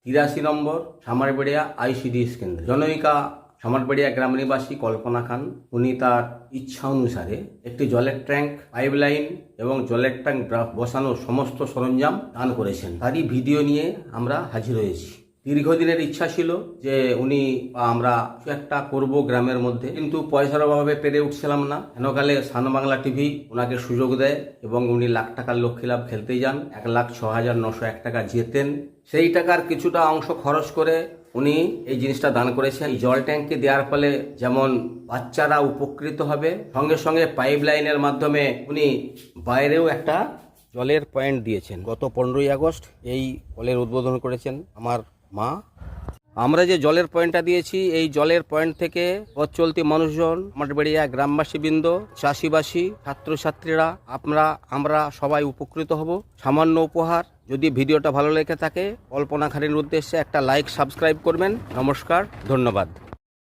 83 নম্বর সামারবেড়িয়া ICDS কেন্দ্র। জনৈকা সামারবেড়িয়া গ্রাম নিবাসী কল্পনা খান, উনি তার ইচ্ছা অনুসারে একটি জলের ট্যাঙ্ক, পাইপলাইন এবং জলের ট্যাঙ্ক বসানোর সমস্ত সরঞ্জাম দান করেছেন। তারই ভিডিও নিয়ে আমরা হাজির হয়েছি। দীর্ঘদিনের ইচ্ছা ছিল যে আমরা কিছু একটা করব গ্রামের মধ্যে, কিন্তু পয়সার অভাবে পেরে উঠছিলাম না। হেনকালে সান বাংলা টিভি ওনাকে সুযোগ দেয় এবং উনি লাখ টাকার লক্ষ্মী লাভ খেলতে যান। 1,06,901 টাকা জেতেন। সেই টাকার কিছুটা অংশ খরচ করে উনি এই জিনিসটা দান করেছেন। এই জল ট্যাঙ্কে দেওয়ার ফলে যেমন বাচ্চারা উপকৃত হবে, সঙ্গে সঙ্গে পাইপ লাইনের মাধ্যমে উনি বাইরেও একটা জলের পয়েন্ট দিয়েছেন। গত 15ই আগস্ট এই কলের উদ্বোধন করেছেন আমার মা। আমরা যে জলের পয়েন্টটা দিয়েছি, এই জলের পয়েন্ট থেকে পথ চলতি মানুষজন, সামারবেড়িয়া গ্রামবাসীবৃন্দ, চাষিবাসী, ছাত্রছাত্রীরা, আমরা সবাই উপকৃত হব। সামান্য উপহার। যদি ভিডিওটা ভালো লেগে থাকে কল্পনা খানের উদ্দেশ্যে একটা লাইক, সাবস্ক্রাইব করবেন। নমস্কার, ধন্যবাদ।